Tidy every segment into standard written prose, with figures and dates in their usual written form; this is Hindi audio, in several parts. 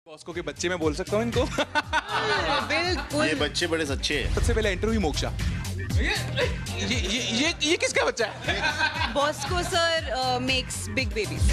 बॉस्को के बच्चे मैं बोल सकता हूँ इनको। बिल्कुल। ये बच्चे बड़े सच्चे हैं। सबसे पहले एंटर हुई मोक्षा। ये किसका बच्चा है? Bosco sir makes big babies.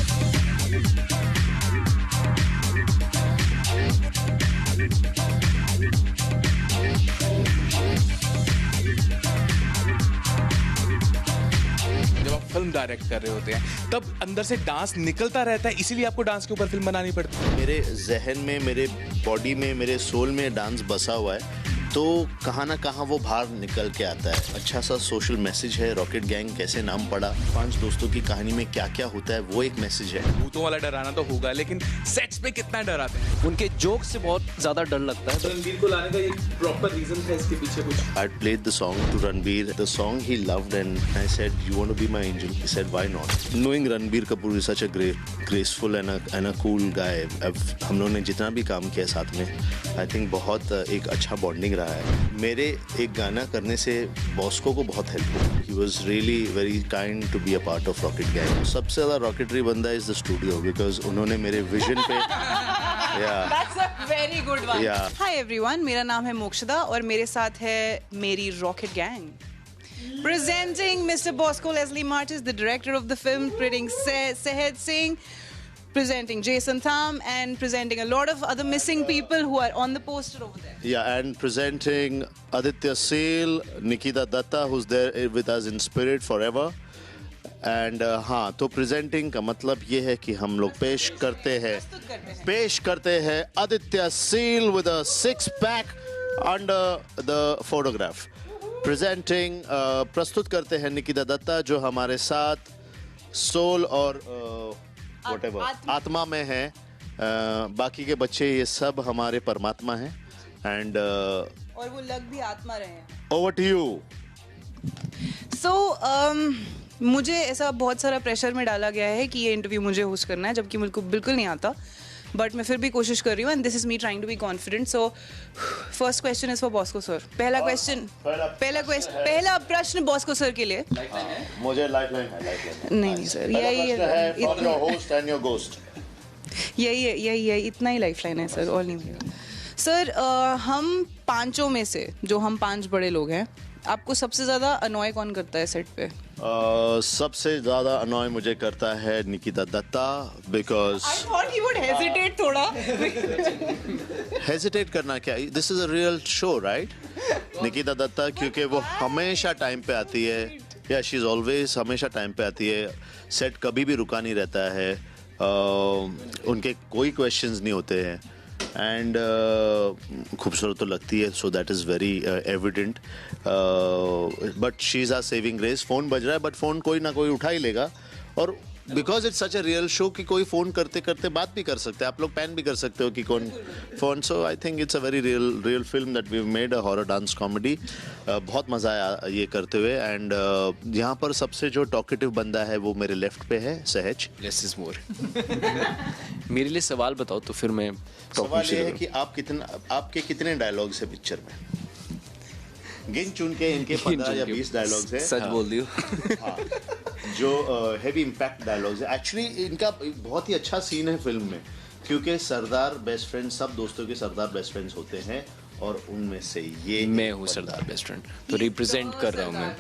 जब आप फिल्म डायरेक्ट कर रहे होते हैं तब अंदर से डांस निकलता रहता है, इसीलिए आपको डांस के ऊपर फिल्म बनानी पड़ती है। मेरे जहन में, मेरे बॉडी में, मेरे सोल में डांस बसा हुआ है, तो कहाँ ना कहाँ वो बाहर निकल के आता है। अच्छा सा सोशल मैसेज है। रॉकेट गैंग कैसे नाम पड़ा, 5 दोस्तों की कहानी में क्या क्या होता है, वो एक मैसेज है। भूतों वाला डराना तो होगा, लेकिन सेट्स पे कितना डराते हैं? उनके जोक से बहुत ज्यादा डर लगता है। रणबीर को लाने का एक प्रॉपर रीजन था इसके पीछे कुछ? I played the song to Ranbir. The song he loved, and I said, "You want to be my angel?" He said, "Why not?" Knowing Ranbir Kapoor is such a graceful and a cool guy. हम लोगों ने जितना भी काम किया साथ में, I think बहुत एक अच्छा बॉन्डिंग रहा है। मेरे एक गाना करने से बॉस्को को बहुत हेल्प हुई। He was really very kind to be a part of Rocket Gang. सबसे ज़्यादा रॉकेटरी बंदा is the studio because उन्होंने मेरे विजन पे That's a very good one. Yeah. Hi everyone, मेरा नाम है मोक्षदा और मेरे साथ है मेरी rocket gang. Presenting Mr. Bosco Leslie Martis, the director of the film, presenting Sehed Singh, presenting Jason Tham, and presenting a lot of other missing people who are on the poster over there. Yeah, and presenting Aditya Seal, Nikita Datta, who's there with us in spirit forever. And हाँ, तो presenting का मतलब ये है कि हम लोग पेश करते हैं Aditya seal with a 6-pack under the photograph. Presenting प्रस्तुत करते हैं निकिता दत्ता, जो हमारे साथ सोल और whatever आत्मा में है। बाकी के बच्चे ये सब हमारे परमात्मा हैं। एंड और वो लग भी आत्मा रहे हैं। Over to you. So मुझे ऐसा बहुत सारा प्रेशर में डाला गया है कि ये इंटरव्यू मुझे होस्ट करना है, जबकि मुझे बिल्कुल नहीं आता, बट मैं फिर भी कोशिश कर रही हूँ। And this is me trying to be confident. So first question is for Bosco sir. पहला प्रश्न बॉस्को सर के लिए। मुझे लाइफलाइन है। नहीं सर, यही है, इतना ही लाइफलाइन है सर, और नहीं मिलेगा सर। हम पांचों में से, जो हम 5 बड़े लोग हैं, आपको सबसे ज्यादा अनॉय कौन करता है सेट पे? सबसे ज्यादा अनॉय मुझे करता है Nikita Dutta, because I thought he would hesitate थोड़ा। हेजिटेट करना क्या, this is a real show right. Nikita Dutta क्योंकि वो हमेशा टाइम पे आती है, या शी इज ऑलवेज हमेशा टाइम पे आती है। सेट कभी भी रुका नहीं रहता है। उनके कोई क्वेश्चंस नहीं होते हैं। एंड खूबसूरत तो लगती है, so that is very evident. But she is our saving grace. Phone बज रहा है, बट फ़ोन कोई ना कोई उठा ही लेगा। और because it's such a real show कि कोई फ़ोन करते करते बात भी कर सकते हैं, आप लोग पैन भी कर सकते हो कि कौन phone. So I think it's a very real film that we made, a horror dance comedy. बहुत मज़ा आया ये करते हुए। एंड यहाँ पर सबसे जो टॉकेटिव बंदा है वो मेरे लेफ्ट पे है, सहज। Less is more. मेरे लिए सवाल बताओ तो फिर मैं सवाल ये है कि आपके कितने डायलॉग्स है पिक्चर में? गिन चुन के इनके 15 या 20 डायलॉग्स है। सच बोल दियो। हाँ, जो हैवी इम्पैक्ट डायलॉग्स है। एक्चुअली इनका बहुत ही अच्छा सीन है फिल्म में, क्योंकि सरदार बेस्ट फ्रेंड, सब दोस्तों के सरदार बेस्ट फ्रेंड्स होते हैं, और उनमें से ये मैं हूँ सरदार बेस्ट फ्रेंड, तो रिप्रेजेंट कर रहा हूँ मैं।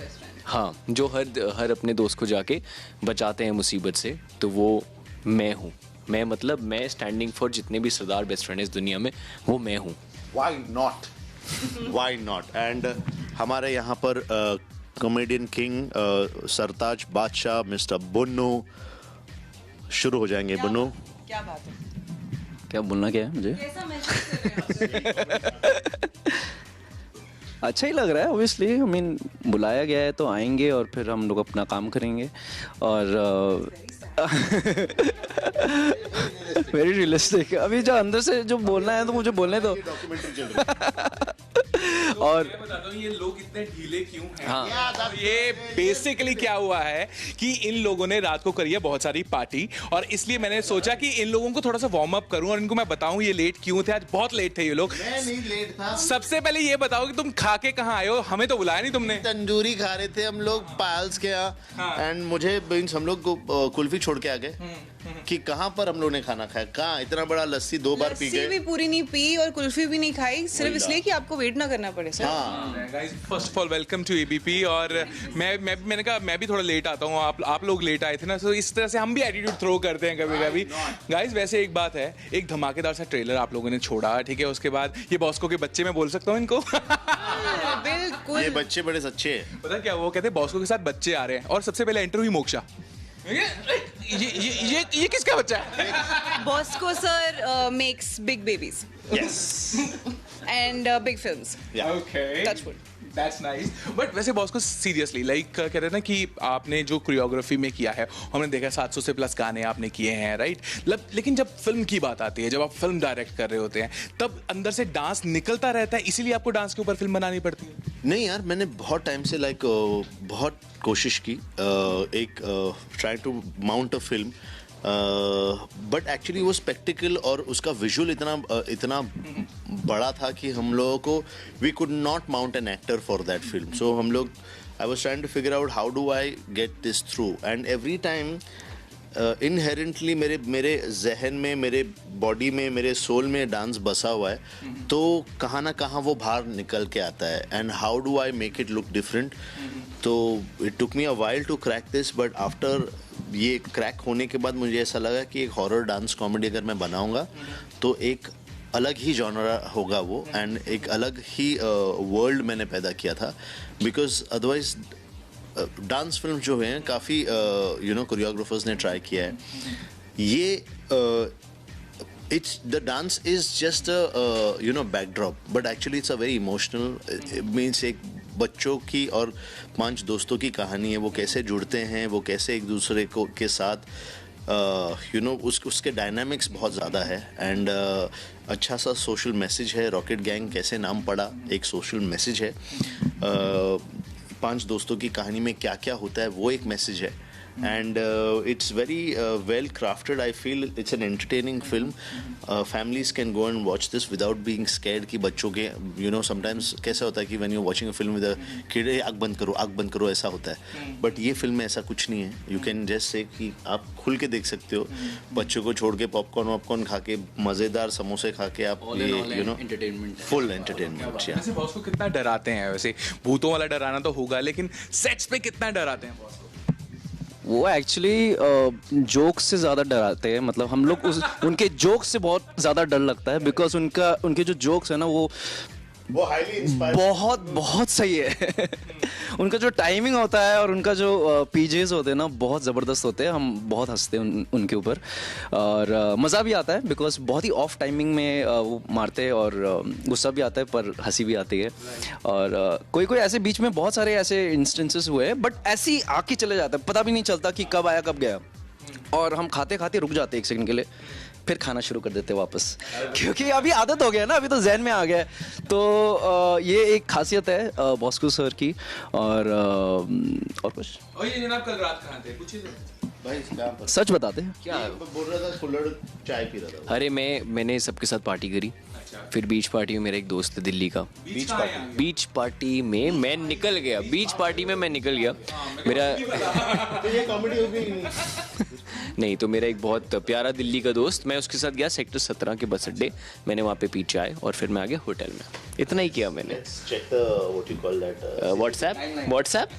हाँ, जो हर अपने दोस्त को जाके बचाते हैं मुसीबत से, तो वो मैं हूँ। मैं मतलब मैं स्टैंडिंग फॉर जितने भी सरदार बेस्ट फ्रेंड इस दुनिया में, वो मैं हूँ। Why not, why not. And हमारे यहाँ पर कॉमेडियन किंग सरताज बादशाह मिस्टर बुन्नू शुरू हो जाएंगे। बुन्नू, क्या बात है? क्या बोलना क्या है मुझे? कैसा महसूस कर रहे हैं? अच्छा ही लग रहा है ऑब्वियसली। आई मीन बुलाया गया है तो आएंगे और फिर हम लोग अपना काम करेंगे। और वेरी रियलिस्टिक। अभी जो अंदर से जो बोलना है तो मुझे बोलने दो। और मैं बताता हूँ ये लोग इतने ढीले क्यों हैं। हाँ। तो ये बेसिकली क्या हुआ है कि इन लोगों ने रात को करी है बहुत सारी पार्टी, और इसलिए मैंने सोचा कि इन लोगों को थोड़ा सा वार्म अप करूं और इनको मैं बताऊं ये लेट क्यों थे। आज बहुत लेट थे ये लोग। मैं नहीं लेट था, सबसे पहले ये बताओ कि तुम खा के कहाँ आए हो, हमें तो बुलाया नहीं तुमने। तंदूरी खा रहे थे हम लोग पायल्स के यहाँ, एंड मुझे मीन्स हम लोग को कुल्फी छोड़ के आ गए कि कहाँ पर हम लोग ने खाना खाया, कहाँ इतना बड़ा लस्सी 2 बार पी लस्सी भी गए। पूरी नहीं पी और कुल्फी भी नहीं खाई, सिर्फ इसलिए कि आपको वेट ना करना पड़े सर। हाँ, guys first of all welcome to ABP. और मैंने कहा मैं भी थोड़ा लेट आता हूँ, आप लोग लेट आए थे ना, तो इस तरह से हम भी एटीट्यूड थ्रो करते हैं कभी कभी। गाइस वैसे एक बात है, एक धमाकेदार सा ट्रेलर आप लोगों ने छोड़ा, ठीक है, उसके बाद ये बॉस्को के बच्चे, मैं बोल सकता हूँ इनको बिल्कुल। ये बच्चे बड़े सच्चे हैं। पता क्या वो कहते हैं बॉस्को के साथ बच्चे आ रहे हैं, और सबसे पहले एंटर हुई मोक्षा। ये किसका बच्चा है? Bosco sir makes big babies Yes. and big films. Yeah. Okay. Touch wood. That's nice. But वैसे बॉस्को सीरियसली लाइक कहते हैं ना कि आपने जो कोरियोग्राफी में किया है, हमने देखा 700 से प्लस गाने आपने किए हैं, राइट। लेकिन जब फिल्म की बात आती है, जब आप फिल्म डायरेक्ट कर रहे होते हैं, तब अंदर से डांस निकलता रहता है, इसीलिए आपको डांस के ऊपर फिल्म बनानी पड़ती है। नहीं यार, मैंने बहुत टाइम से लाइक बहुत कोशिश की एक try to mount a film, but actually वो स्पेक्टिकल और उसका विजुअल इतना बड़ा था कि हम लोगों को we could not mount an actor for that film. So हम लोग I was trying to figure out how do I get this through, and every time inherently मेरे जहन में, मेरे बॉडी में, मेरे सोल में डांस बसा हुआ है, तो कहाँ ना कहाँ वो बाहर निकल के आता है। And how do I make it look different. तो it took me a while to crack this, but after ये क्रैक होने के बाद मुझे ऐसा लगा कि एक हॉरर डांस कॉमेडी अगर मैं बनाऊंगा तो एक अलग ही जॉनरा होगा वो, एंड एक अलग ही वर्ल्ड मैंने पैदा किया था। बिकॉज अदरवाइज डांस फिल्म जो हैं काफ़ी कोरियोग्राफर्स ने ट्राई किया है, ये it's the dance is just a backdrop, but actually it's a very emotional, it means एक बच्चों की और 5 दोस्तों की कहानी है। वो कैसे जुड़ते हैं, वो कैसे एक दूसरे को के साथ उसके डायनामिक्स बहुत ज़्यादा है, एंड अच्छा सा सोशल मैसेज है। रॉकेट गैंग कैसे नाम पड़ा, एक सोशल मैसेज है। 5 दोस्तों की कहानी में क्या क्या होता है वो एक मैसेज है, and it's very well crafted. I feel it's an entertaining film. Families can go and watch this without being scared कि बच्चों के sometimes कैसा होता है कि when you're watching a film with a kid, आँख बंद करो ऐसा होता है, but ये फिल्म में ऐसा कुछ नहीं है। You can just say कि आप खुल के देख सकते हो, बच्चों को छोड़ के पॉपकॉर्न खा के, मज़ेदार समोसे खा के आप ये एंटरटेनमेंट, फुल एंटरटेनमेंट। वैसे बॉस को कितना डराते हैं? वैसे भूतों वाला डराना तो होगा, लेकिन सेट्स पे कितना डराते हैं बॉस को? वो एक्चुअली जोक्स से ज़्यादा डराते हैं, मतलब हम लोग उनके जोक्स से बहुत ज़्यादा डर लगता है, बिकॉज उनके जो जोक्स है ना वो हाईली इंस्पायर्ड, बहुत सही है। उनका जो टाइमिंग होता है और उनका जो पीजेस होते हैं ना बहुत ज़बरदस्त होते हैं। हम बहुत हंसते हैं उनके ऊपर, और मज़ा भी आता है बिकॉज बहुत ही ऑफ टाइमिंग में वो मारते हैं, और गुस्सा भी आता है पर हंसी भी आती है। और कोई ऐसे बीच में बहुत सारे ऐसे इंस्टेंसेस हुए हैं, बट ऐसे ही आके चले जाता है, पता भी नहीं चलता कि कब आया कब गया, और हम खाते खाते रुक जाते 1 सेकंड के लिए, फिर खाना शुरू कर देते वापस, क्योंकि अभी आदत हो गया ना, अभी तो ज़हन में आ गया है। तो ये एक खासियत है बॉस्को सर की, और कुछ। और ये जनाब कल रात कहाँ थे? पूछिए भाई सच बताते हैं क्या बोल रहा था? कुल्हड़ चाय पी रहा था। अरे मैंने सबके साथ पार्टी करी, फिर बीच पार्टी में मेरा एक दोस्त है दिल्ली का, बीच पार्टी में मैं निकल गया, मेरा तो ये कॉमेडी हो गई नहीं, तो मेरा एक बहुत प्यारा दिल्ली का दोस्त, मैं उसके साथ गया सेक्टर 17 के बस अड्डे, मैंने वहाँ पे पी चाय और फिर मैं आ गया होटल में। इतना ही किया मैंने। Check what you call that, WhatsApp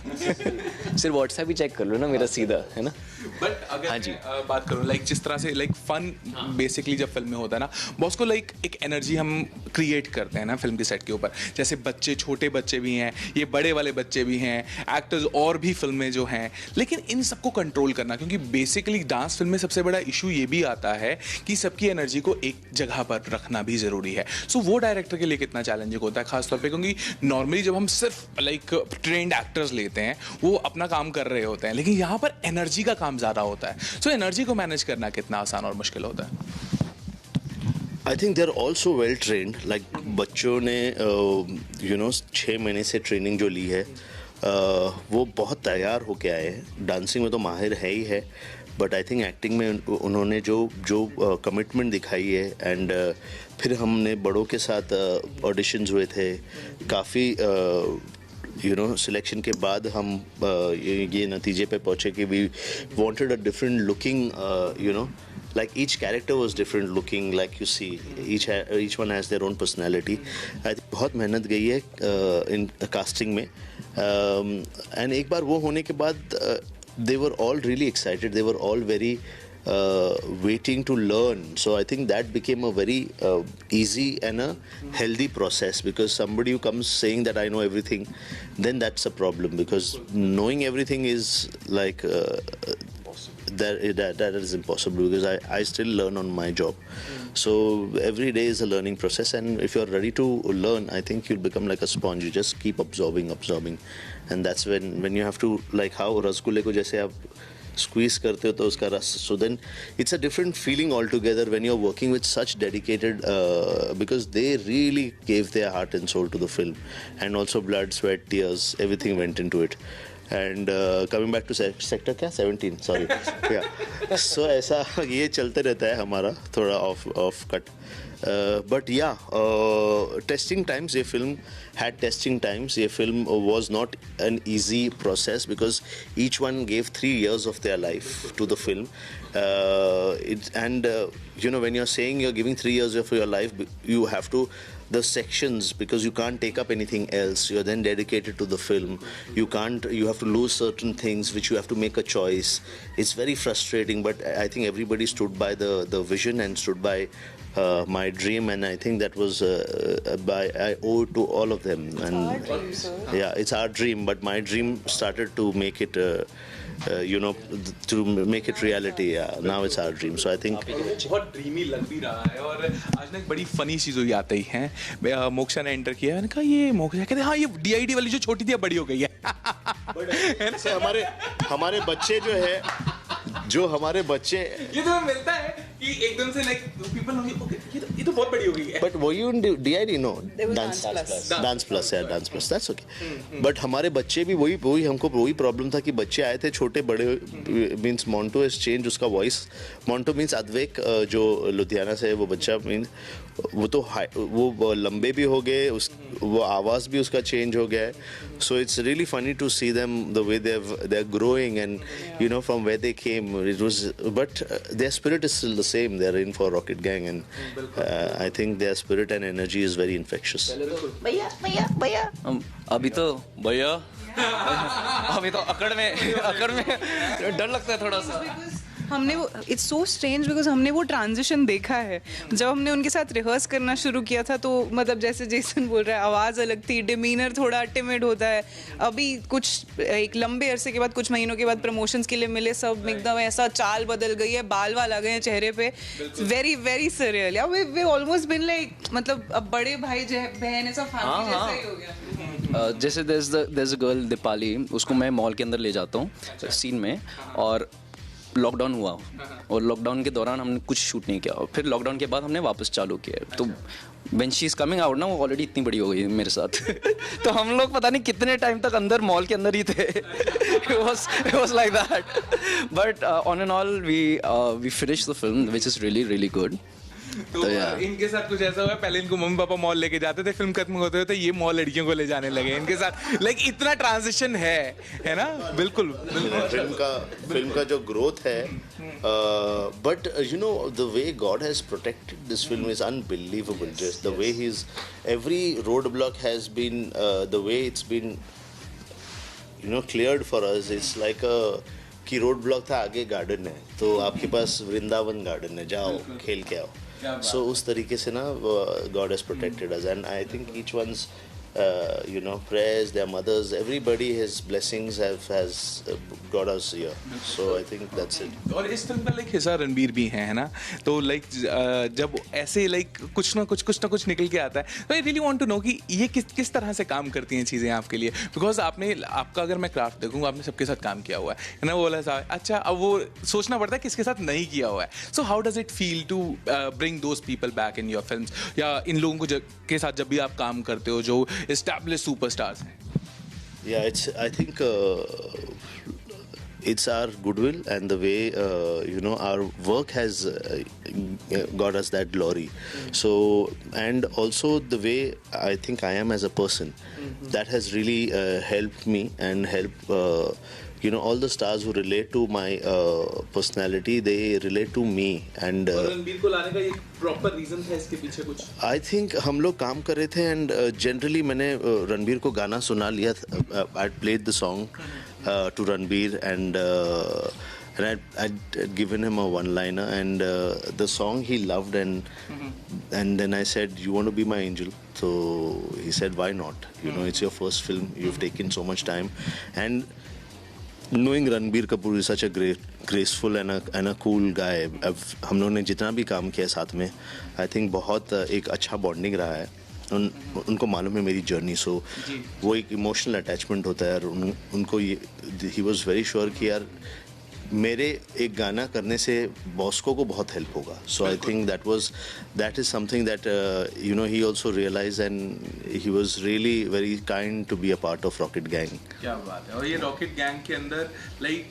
सिर्फ व्हाट्सएप ही चेक कर लो ना मेरा, सीधा है ना। बट अगर हाँ जी। मैं बात करूँ लाइक जिस तरह से लाइक फन बेसिकली जब फिल्म में होता है ना बॉस को, लाइक एक एनर्जी हम क्रिएट करते हैं ना फिल्म के सेट के ऊपर, जैसे बच्चे, छोटे बच्चे भी हैं, ये बड़े वाले बच्चे भी हैं, एक्टर्स और भी फिल्म में जो हैं, लेकिन इन सबको कंट्रोल करना, क्योंकि बेसिकली डांस फिल्म में सबसे बड़ा इशू ये भी आता है कि सबकी एनर्जी को एक जगह पर रखना भी ज़रूरी है। सो वो डायरेक्टर के लिए कितना चैलेंजिंग होता है खासतौर पे, क्योंकि नॉर्मली जब हम सिर्फ लाइक ट्रेंड एक्टर्स लेते हैं वो अपना काम कर रहे होते हैं, लेकिन यहाँ पर एनर्जी का काम ज़्यादा होता है। सो एनर्जी को मैनेज करना कितना आसान और मुश्किल होता है? I think they are also well trained. Like बच्चों ने 6 महीने से ट्रेनिंग जो ली है, वो बहुत तैयार होके आए हैं. डांसिंग में तो माहिर है ही है, बट आई थिंक एक्टिंग में उन्होंने जो कमिटमेंट दिखाई है. एंड फिर हमने बड़ों के साथ ऑडिशंस हुए थे काफ़ी. सिलेक्शन के बाद हम ये नतीजे पे पहुँचे कि we wanted a different looking, like each character was different looking, like you see each one has their own personality. I think बहुत मेहनत गई है in casting में. And एक बार वो होने के बाद they were all really excited, they were all very waiting to learn. So I think that became a very easy and a healthy process, because somebody who comes saying that I know everything, then that's a problem, because knowing everything is like that is impossible, because I still learn on my job. So every day is a learning process, and if you're ready to learn, I think you'll become like a sponge. You just keep absorbing, and that's when you have to, like how rasgulle ko jaise aap squeeze karte ho to uska ras, so then it's a different feeling altogether when you're working with such dedicated, because they really gave their heart and soul to the film, and also blood, sweat, tears, everything went into it. And coming back to sector क्या 17 sorry yeah, so ऐसा ये चलते रहता है हमारा थोड़ा off cut, but yeah, testing times, ये film had testing times. ये film was not an easy process, because each one gave 3 years of their life to the film. When you're saying you're giving 3 years of your life, you have to, the sections, because you can't take up anything else, you're then dedicated to the film. You have to lose certain things which you have to make a choice. It's very frustrating, but I think everybody stood by the vision and stood by my dream, and I think that was I owe it to all of them. And yeah, it's our dream, but my dream started to make it to make it reality. Yeah, now it's our dream. So I think बहुत ड्रीमी लग भी रहा है. और आज ना एक बड़ी फनी चीज हुई आते ही है, मोक्षा ने एंटर किया, मैंने कहा ये मोक्षा, कहते हाँ ये DID वाली जो छोटी थी अब बड़ी हो गई है. से हमारे बच्चे जो हमारे बच्चे ये तो मिलता है कि एकदम से लाइक पीपल ओके ये तो बहुत बड़ी हो गई है. बट वो you DID know dance plus है, dance plus that's okay. But हमारे बच्चे भी वही हमको वही प्रॉब्लम था कि बच्चे आए थे छोटे बड़े, मींस मोंटो हैज चेंज उसका वॉइस. मोंटो मींस अद्वैक जो लुधियाना से है, वो बच्चा मीन वो लंबे भी हो गए, वो आवाज़ भी उसका चेंज हो गया है. So it's really funny to see them the way they are growing, and from where they came it was, but their spirit is still the same. They are in for Rocket Gang, and I think their spirit and energy is very infectious. भैया अभी तो भैया अभी तो अकड़ में डर लगता है थोड़ा सा. हमने वो इट्स सो स्ट्रेंज बिकॉज हमने वो ट्रांजिशन देखा है. जब हमने उनके साथ रिहर्स करना शुरू किया था तो मतलब जैसे जेसन बोल रहा है, आवाज़ अलग थी, डिमीनर थोड़ा टिमिड होता है. अभी कुछ एक लंबे अरसे के बाद, कुछ महीनों के बाद प्रमोशंस के लिए मिले, सब एकदम ऐसा चाल बदल गई है, बाल वाल आ गए हैं चेहरे पे. Very very surreal. या वी ऑलमोस्ट बिन लाइक, मतलब अब बड़े भाई बहन ऐसा फैमिली जैसा ही हो गया. जैसे there's a girl दीपाली, उसको मैं मॉल के अंदर ले जाता हूँ सीन में, और लॉकडाउन हुआ, और लॉकडाउन के दौरान हमने कुछ शूट नहीं किया, और फिर लॉकडाउन के बाद हमने वापस चालू किया. तो when she is coming out ना, वो ऑलरेडी इतनी बड़ी हो गई है मेरे साथ. तो हम लोग पता नहीं कितने टाइम तक अंदर मॉल के अंदर ही थे. It was like that. But on and all, we finished the film, which is really really good. तो इनके साथ कुछ ऐसा हुआ, पहले इनको मम्मी पापा मॉल लेके जाते थे, फिल्म खत्म होते होते ये मॉल लड़कियों को ले जाने लगे इनके साथ. लाइक इतना ट्रांजिशन है ना. बिल्कुल फिल्म का जो ग्रोथ है, but the way God has protected this film is unbelievable. Just the way his every road block has been, the way it's been cleared for us. It's like कि रोड ब्लॉक था, आगे गार्डन है, तो आपके पास वृंदावन गार्डन है, जाओ खेल के आओ. So उस तरीके से ना God has protected us, and I think each one's you know, prayers, their mothers, everybody, his blessings has got us here. So I think that's it. और इस फिल्म में लाइक हिस्सा रणबीर भी है ना, तो लाइक जब ऐसे लाइक कुछ ना कुछ निकल के आता है, तो I really want to know कि ये किस तरह से काम करती हैं चीज़ें आपके लिए, बिकॉज आपका अगर मैं क्राफ्ट देखूँ, आपने सबके साथ काम किया हुआ है ना, वो वाला सा अच्छा, अब वो सोचना पड़ता है किसके साथ नहीं किया हुआ है. So how does it feel to bring those people back in your films, या इन लोगों को के साथ जब भी आप काम करते हो जो established superstars हैं? Yeah, I think it's our goodwill and the way you know, our work has got us that glory. So, and also the way I think I am as a person, that has really helped me and helped you know, all the stars who relate to my personality, they relate to me. And Ranbir को लाने का एक प्रॉपर रीजन था इसके पीछे कुछ? I think हम लोग काम कर रहे थे एंड जनरली मैंने रणबीर को गाना सुना लिया. I played the song to Ranbir and I'd given him a one-liner and the song he loved and then I said, you want to be my angel? So he said, why not? You know, it's your first film, you've taken so much time, and knowing Ranbir Kapoor is such a graceful and a cool guy, अब हम लोगों ने जितना भी काम किया साथ में, I think बहुत एक अच्छा बॉन्डिंग रहा है. उनको मालूम है मेरी जर्नी, सो वो एक इमोशनल अटैचमेंट होता है और उनको ये ही वॉज वेरी श्योर कि यार मेरे एक गाना करने से बॉस्को को बहुत हेल्प होगा. So I think that is something that you know, he also realise and he was really very kind to be a part of Rocket Gang. क्या बात है. और ये रॉकेट गैंग के अंदर लाइक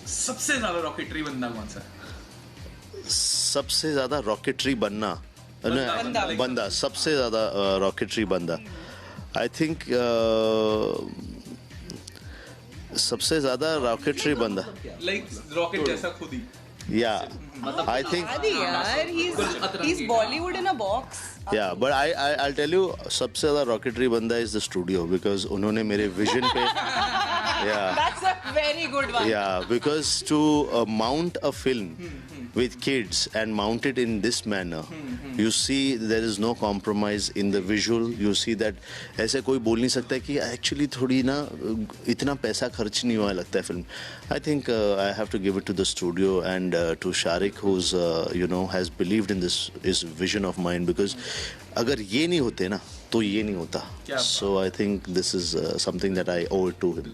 सबसे ज्यादा रॉकेटरी बंदा कौन सा है? सबसे ज्यादा रॉकेटरी बंदा सबसे ज्यादा रॉकेटरी बंदा, आई थिंक सबसे ज्यादा रॉकेटरी बंदा लाइक रॉकेट जैसा खुद ही. या I think he's Bollywood in a box. Yeah, but I'll tell you, सबसे ज़्यादा रॉकेटरी बंदा is the studio, because उन्होंने मेरे vision पे yeah. That's a very good one. Yeah, because to mount a film with kids and mount it in this manner, you see there is no compromise in the visual. You see that ऐसे कोई बोल नहीं सकता कि actually थोड़ी ना इतना पैसा खर्च नहीं हुआ लगता है film. I think I have to give it to the studio and to Sharik, who's you know, has believed in this vision of mine, because अगर ये नहीं होते ना तो ये नहीं होता. So I think this is something that I owe it to him.